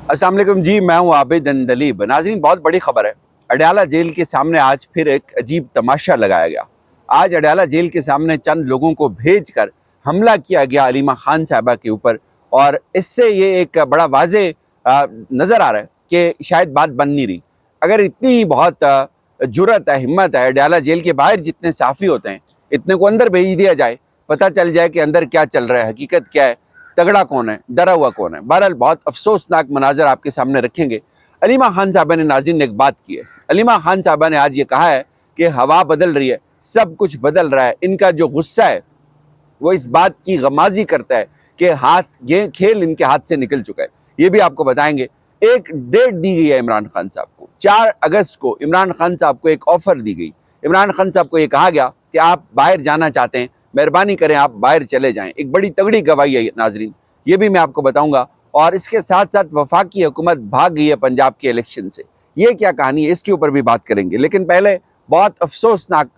अस्सलाम वालेकुम जी, मैं हूँ आबिद अंदलीब। नाज़रीन, बहुत बड़ी खबर है। अडयाला जेल के सामने आज फिर एक अजीब तमाशा लगाया गया। आज अडयाला जेल के सामने चंद लोगों को भेजकर हमला किया गया अलीमा खान साहिबा के ऊपर, और इससे ये एक बड़ा वाज़े नज़र आ रहा है कि शायद बात बन नहीं रही। अगर इतनी बहुत जुर्रत है, हिम्मत है, अडयाला जेल के बाहर जितने साफ़ी होते हैं, इतने को अंदर भेज दिया जाए, पता चल जाए कि अंदर क्या चल रहा है, हकीकत क्या है, तगड़ा कौन है, डरा हुआ कौन है। बहरहाल बहुत अफसोसनाक मनाजर आपके सामने रखेंगे। अलीमा खान साहबा ने, नाज़रीन, ने एक बात की है। अलीमा खान साहबा ने आज ये कहा है कि हवा बदल रही है, सब कुछ बदल रहा है। इनका जो गुस्सा है वो इस बात की गमाजी करता है कि ये खेल इनके हाथ से निकल चुका है। ये भी आपको बताएंगे। एक डेट दी गई है इमरान खान साहब को, 4 अगस्त को इमरान खान साहब को एक ऑफर दी गई। इमरान खान साहब को ये कहा गया कि आप बाहर जाना चाहते हैं, मेहरबानी करें आप बाहर चले जाएं। एक बड़ी तगड़ी गवाही है नाजरीन, ये भी मैं आपको बताऊंगा। और इसके साथ साथ वफाकी हुकूमत भाग गई है पंजाब के इलेक्शन से। ये क्या कहानी है, इसके ऊपर भी बात करेंगे। लेकिन पहले बहुत अफसोसनाक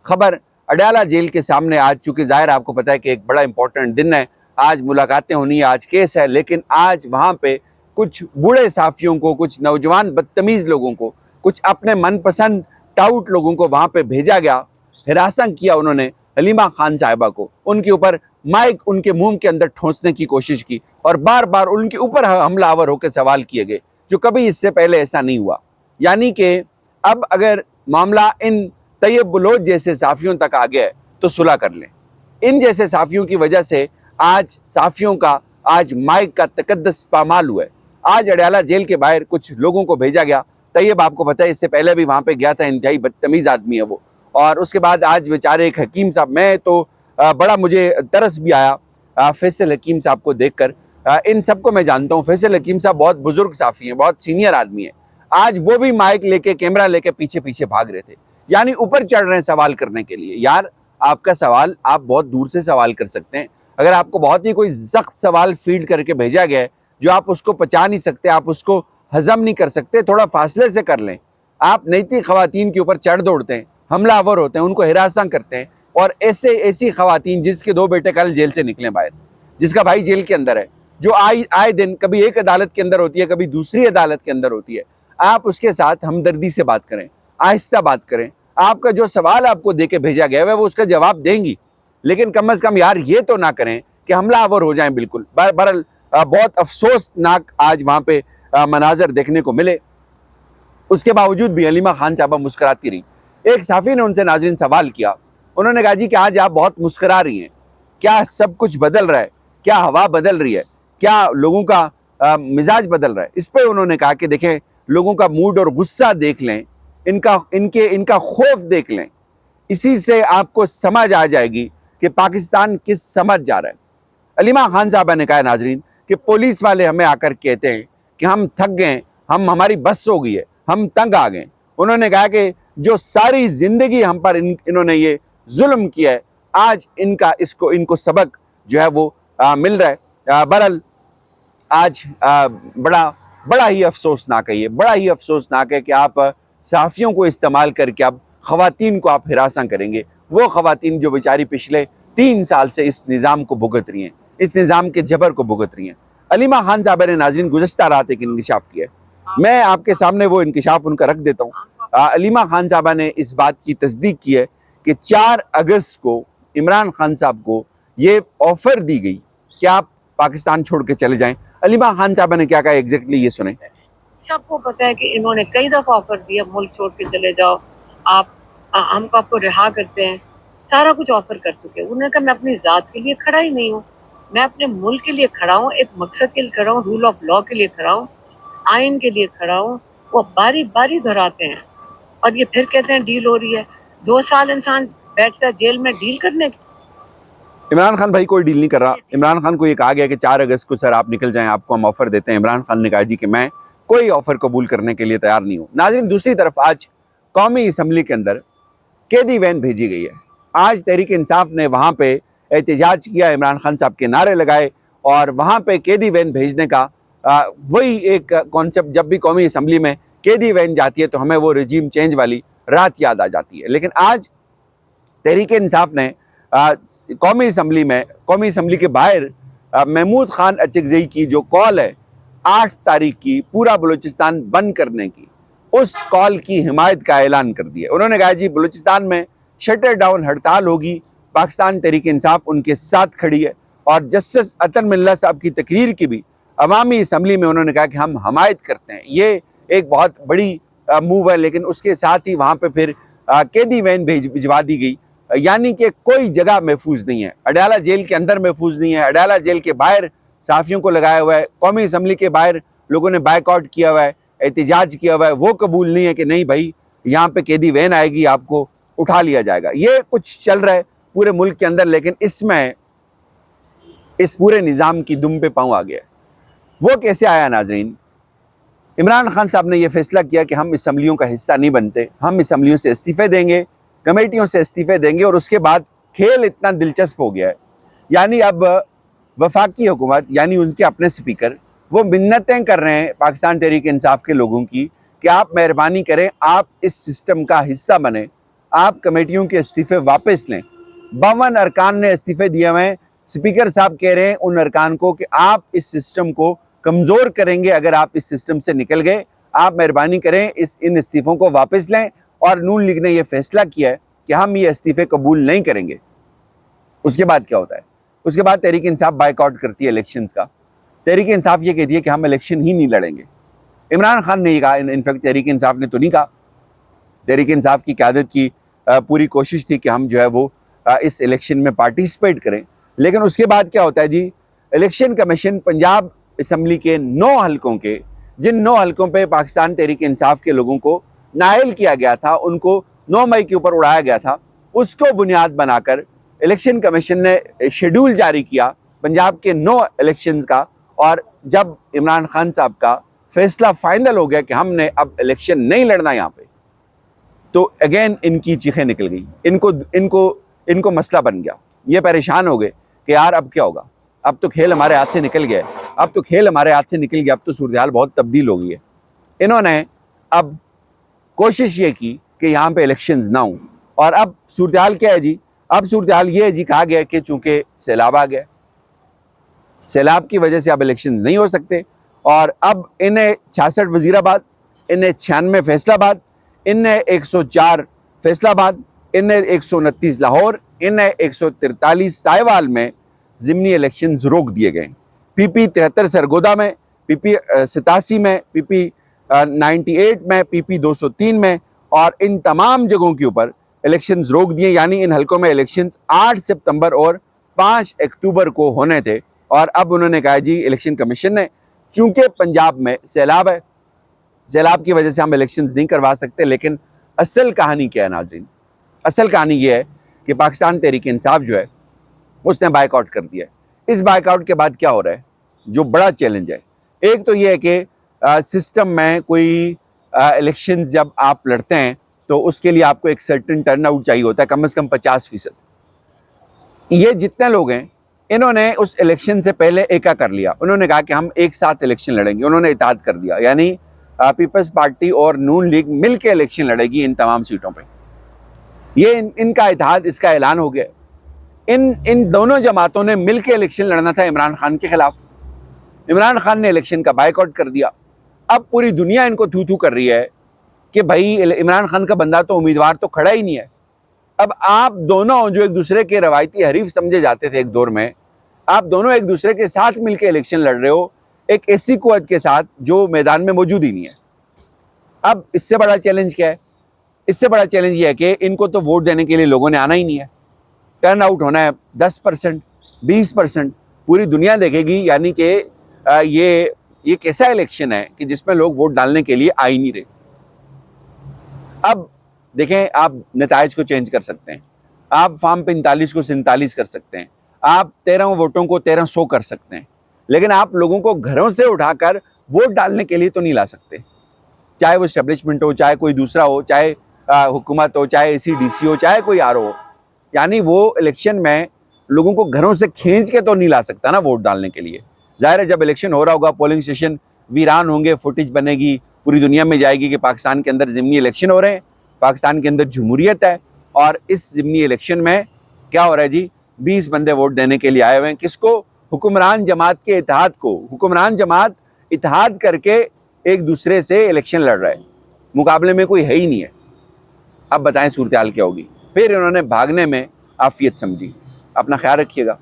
खबर अडयाला जेल के सामने आज, चूंकि जाहिर आपको पता है कि एक बड़ा इंपॉर्टेंट दिन है, आज मुलाकातें होनी है, आज केस है, लेकिन आज वहाँ पे कुछ बूढ़े साफियों को, कुछ नौजवान बदतमीज़ लोगों को, कुछ अपने मनपसंद टाउट लोगों को वहाँ पे भेजा गया। हिरासत किया उन्होंने अलीमा खान साहिबा को, उनके ऊपर माइक उनके मुंह के अंदर ठोंसने की कोशिश की और बार बार उनके ऊपर हमलावर होकर सवाल किए गए, जो कभी इससे पहले ऐसा नहीं हुआ। यानी कि अब अगर मामला इन तैयब बलोच जैसे साफियों तक आ गया है तो सुलह कर लें। इन जैसे साफियों की वजह से आज साफियों का, आज माइक का तकद्दस पामाल हुआ है। आज अडयाला जेल के बाहर कुछ लोगों को भेजा गया। तैयब आपको पता है इससे पहले भी वहाँ पे गया था, इंतहाई बदतमीज़ आदमी है वो। और उसके बाद आज बेचारे एक हकीम साहब, मैं तो बड़ा मुझे तरस भी आया फैसल हकीम साहब को देखकर। इन सबको मैं जानता हूँ। फैसल हकीम साहब बहुत बुजुर्ग साफ़ी हैं, बहुत सीनियर आदमी हैं। आज वो भी माइक लेके, कैमरा लेके पीछे पीछे भाग रहे थे, यानी ऊपर चढ़ रहे हैं सवाल करने के लिए। यार, आपका सवाल आप बहुत दूर से सवाल कर सकते हैं। अगर आपको बहुत ही कोई सख्त सवाल फीड करके भेजा गया है जो आप उसको पचा नहीं सकते, आप उसको हजम नहीं कर सकते, थोड़ा फासले से कर लें। आप नैतिक खवातीन के ऊपर चढ़ दौड़ते हैं, हमलावर होते हैं, उनको हिरासत करते हैं। और ऐसी खवातीन जिसके 2 बेटे कल जेल से निकले बाहर, जिसका भाई जेल के अंदर है, जो आए दिन कभी एक अदालत के अंदर होती है, कभी दूसरी अदालत के अंदर होती है, आप उसके साथ हमदर्दी से बात करें, आहिस्ता बात करें। आपका जो सवाल आपको दे के भेजा गया है वो उसका जवाब देंगी, लेकिन कम अज़ कम यार ये तो ना करें कि हमलावर हो जाएं बिल्कुल। बहरहाल बहुत अफसोसनाक आज वहाँ पे मनाजर देखने को मिले। उसके बावजूद भी अलीमा खान साहबा मुस्कुराती रही। एक साफ़ी ने उनसे नाज़रीन सवाल किया, उन्होंने कहा जी कि आज आप बहुत मुस्कुरा रही हैं, क्या सब कुछ बदल रहा है, क्या हवा बदल रही है, क्या लोगों का मिजाज बदल रहा है? इस पर उन्होंने कहा कि देखें, लोगों का मूड और गुस्सा देख लें, इनका खौफ देख लें, इसी से आपको समझ आ जाएगी कि पाकिस्तान किस समझ जा रहा है। अलीमा खान साहबा ने कहा नाजरीन कि पुलिस वाले हमें आकर कहते हैं कि हम थक गए, हमारी बस हो गई है, हम तंग आ गए। उन्होंने कहा कि जो सारी ज़िंदगी हम पर इन्होंने ये जुल्म किया है, आज इनको सबक जो है वो मिल रहा है। बहरहाल आज बड़ा ही अफसोसनाक है, ये बड़ा ही अफसोसनाक है कि आप सहाफ़ियों को इस्तेमाल करके अब ख़वातीन को आप हिरासत करेंगे। वो ख़वातीन जो बेचारी पिछले 3 साल से इस निज़ाम को भुगत रही हैं, इस निज़ाम के जबर को भुगत रही हैं। अलीमा खान साहबा ने नाज़रीन गुज़श्ता रात एक इंकिशाफ किया है, मैं आपके सामने वो इंकिशाफ उनका रख देता हूँ। अलीमा खान साहबा ने इस बात की तस्दीक की है कि 4 अगस्त को इमरान खान साहब को ये ऑफ़र दी गई कि आप पाकिस्तान छोड़ के चले जाएं। अलीमा खान साहबा ने क्या कहा एग्जैक्टली, ये सुने। सबको पता है कि इन्होंने कई दफा ऑफर दिया, मुल्क छोड़ के चले जाओ, हम आपको रिहा करते हैं, सारा कुछ ऑफर कर चुके हैं। उन्होंने कहा मैं अपनी जात के लिए खड़ा ही नहीं हूँ, मैं अपने मुल्क के लिए खड़ा हूँ, एक मकसद के लिए खड़ा हूँ, रूल ऑफ लॉ के लिए खड़ा हूँ, आइन के लिए खड़ा हूँ। वो बारी बारी दोहराते हैं और ये फिर कहते हैं डील हो रही है। 2 साल इंसान बैठता है जेल में डील करने। इमरान खान भाई कोई डील नहीं कर रहा। इमरान खान को ये कहा गया कि 4 अगस्त को सर आप निकल जाएं, आपको हम ऑफर देते हैं। इमरान खान ने कहा जी कि मैं कोई ऑफर कबूल करने के लिए तैयार नहीं हूँ। नाज़रीन, दूसरी तरफ आज कौमी असम्बली के अंदर कैदी वैन भेजी गई है। आज तहरीक इंसाफ ने वहाँ पे एहतजाज किया, इमरान खान साहब के नारे लगाए और वहाँ पे कैदी वैन भेजने का वही एक कॉन्सेप्ट, जब भी कौमी असम्बली में कैदी वैन जाती है तो हमें वो रजीम चेंज वाली रात याद आ जाती है। लेकिन आज तहरीक इंसाफ ने कौमी असम्बली के बाहर महमूद खान अचकज़ई की जो कॉल है, 8 तारीख की पूरा बलूचिस्तान बंद करने की उस कॉल की हिमायत का ऐलान कर दिया। उन्होंने कहा जी बलूचिस्तान में शटर डाउन हड़ताल होगी, पाकिस्तान तहरीक इंसाफ उनके साथ खड़ी है। और जस्टिस अतर मिल्ला साहब की तकरीर की भी अवामी असम्बली में उन्होंने कहा कि हम हमायत करते हैं। ये एक बहुत बड़ी मूव है, लेकिन उसके साथ ही वहाँ पे फिर कैदी वैन भिजवा दी गई, यानी कि कोई जगह महफूज नहीं है। अडयाला जेल के अंदर महफूज नहीं है, अडयाला जेल के बाहर सहाफ़ियों को लगाया हुआ है, कौमी असम्बली के बाहर लोगों ने बाइकआउट किया हुआ है, एहतिजाज किया हुआ है। वो कबूल नहीं है कि नहीं भाई यहाँ पे कैदी वैन आएगी, आपको उठा लिया जाएगा। ये कुछ चल रहा है पूरे मुल्क के अंदर, लेकिन इसमें इस पूरे निज़ाम की दुम पे पाँव आ गया। वो कैसे आया नाजरीन? इमरान खान साहब ने यह फैसला किया कि हम असम्बलियों का हिस्सा नहीं बनते, हम असम्बलियों से इस्तीफ़े देंगे, कमेटियों से इस्तीफ़े देंगे। और उसके बाद खेल इतना दिलचस्प हो गया है, यानी अब वफाकी हुकूमत यानी उनके अपने स्पीकर वो मिन्नतें कर रहे हैं पाकिस्तान तहरीक इंसाफ के लोगों की कि आप मेहरबानी करें, आप इस सिस्टम का हिस्सा बने, आप कमेटियों के इस्तीफ़े वापस लें। 52 अरकान ने इस्तीफ़े दिए हुए हैं। स्पीकर साहब कह रहे हैं उन अरकान को कि आप इस सिस्टम को कमज़ोर करेंगे अगर आप इस सिस्टम से निकल गए, आप मेहरबानी करें इन इस्तीफ़ों को वापस लें। और नून लीग ने यह फैसला किया है कि हम ये इस्तीफ़े कबूल नहीं करेंगे। उसके बाद क्या होता है? उसके बाद तहरीक इंसाफ बाइकआउट करती है इलेक्शंस का। तहरीक इंसाफ ये कहती है कि हम इलेक्शन ही नहीं लड़ेंगे। इमरान खान ने ये कहा, इनफैक्ट तहरीक इंसाफ ने तो नहीं कहा। तहरीक इंसाफ की क़यादत की पूरी कोशिश थी कि हम जो है वो इस इलेक्शन में पार्टिसिपेट करें। लेकिन उसके बाद क्या होता है जी? इलेक्शन कमीशन पंजाब असम्बली के 9 हलकों के, जिन 9 हलकों पे पाकिस्तान तहरीक इंसाफ के लोगों को नायल किया गया था, उनको 9 मई के ऊपर उड़ाया गया था, उसको बुनियाद बनाकर इलेक्शन कमीशन ने शेड्यूल जारी किया पंजाब के 9 इलेक्शंस का। और जब इमरान खान साहब का फैसला फाइनल हो गया कि हमने अब इलेक्शन नहीं लड़ना यहाँ पे, तो अगेन इनकी चीखें निकल गई। इनको मसला बन गया। ये परेशान हो गए कि यार अब क्या होगा, अब तो खेल हमारे हाथ से निकल गया, अब तो खेल हमारे हाथ से निकल गया, अब तो सूरत हाल बहुत तब्दील हो गई है। इन्होंने अब कोशिश ये की कि यहाँ पे इलेक्शंस ना हो। और अब सूरत हाल क्या है जी? अब सूरत हाल ये है जी, कहा गया कि चूंकि सैलाब आ गया, सैलाब की वजह से अब इलेक्शंस नहीं हो सकते। और अब इन्हें 66 वजीराबाद, इन्हें 96 फैसलाबाद, इन्हें 104 फैसलाबाद, इन्हें 129 लाहौर, इन्हें 143 साहिवाल में ज़िमनी इलेक्शंस रोक दिए गए। PP 73 सरगोदा में, PP 87 में, PP 98 में, PP 203 में, और इन तमाम जगहों के ऊपर इलेक्शंस रोक दिए। यानी इन हलकों में इलेक्शंस 8 सितंबर और 5 अक्टूबर को होने थे। और अब उन्होंने कहा जी इलेक्शन कमीशन ने, चूंकि पंजाब में सैलाब है, सैलाब की वजह से हम इलेक्शंस नहीं करवा सकते। लेकिन असल कहानी क्या है नाज़रीन? असल कहानी ये है कि पाकिस्तान तहरीक इंसाफ जो है उसने बाइकआउट कर दिया है। इस बाइकआउट के बाद क्या हो रहा है, जो बड़ा चैलेंज है, एक तो ये है कि सिस्टम में कोई इलेक्शंस जब आप लड़ते हैं तो उसके लिए आपको एक सर्टेन टर्नआउट चाहिए होता है, कम से कम 50%। ये जितने लोग हैं इन्होंने उस इलेक्शन से पहले एका कर लिया। उन्होंने कहा कि हम एक साथ इलेक्शन लड़ेंगे, उन्होंने इत्तेहाद कर दिया। यानी पीपल्स पार्टी और नून लीग मिल के इलेक्शन लड़ेगी इन तमाम सीटों पे। ये इनका इत्तेहाद, इसका ऐलान हो गया। इन दोनों जमातों ने मिल के इलेक्शन लड़ना था इमरान खान के खिलाफ। इमरान खान ने इलेक्शन का बाइकआउट कर दिया। अब पूरी दुनिया इनको थू थू कर रही है कि भाई इमरान खान का बंदा तो उम्मीदवार तो खड़ा ही नहीं है। अब आप दोनों जो एक दूसरे के रवायती हरीफ समझे जाते थे एक दौर में, आप दोनों एक दूसरे के साथ मिलकर इलेक्शन लड़ रहे हो, एक ऐसी कुव्वत के साथ जो मैदान में मौजूद ही नहीं है। अब इससे बड़ा चैलेंज क्या है? इससे बड़ा चैलेंज ये है कि इनको तो वोट देने के लिए लोगों ने आना ही नहीं है। टर्न आउट होना है 10%, 20%, पूरी दुनिया देखेगी। यानी कि ये कैसा इलेक्शन है कि जिसमें लोग वोट डालने के लिए आ ही नहीं रहे। अब देखें, आप नताइज को चेंज कर सकते हैं, आप फार्म 45 को 47 कर सकते हैं, आप 13 वोटों को 1300 कर सकते हैं, लेकिन आप लोगों को घरों से उठाकर वोट डालने के लिए तो नहीं ला सकते। चाहे वो एस्टेब्लिशमेंट हो, चाहे कोई दूसरा हो, चाहे हुकूमत हो, चाहे ACDC हो, चाहे कोई RO हो। यानी वो इलेक्शन में लोगों को घरों से खींच के तो नहीं ला सकता ना वोट डालने के लिए। जाहिर है जब इलेक्शन हो रहा होगा, पोलिंग स्टेशन वीरान होंगे, फुटेज बनेगी, पूरी दुनिया में जाएगी कि पाकिस्तान के अंदर ज़िमनी इलेक्शन हो रहे हैं, पाकिस्तान के अंदर जमहूरियत है। और इस ज़िमनी इलेक्शन में क्या हो रहा है जी? 20 बंदे वोट देने के लिए आए हुए हैं। किसको? हुक्मरान जमात के इत्तेहाद को। हुक्मरान जमात اتحاد کر کے ایک دوسرے سے الیکشن لڑ رہے ہیں, مقابلے میں کوئی ہے ہی نہیں ہے. اب بتائیں صورتحال کیا ہوگی. پھر انہوں نے بھاگنے میں عافیت سمجھی. اپنا خیال رکھیے گا.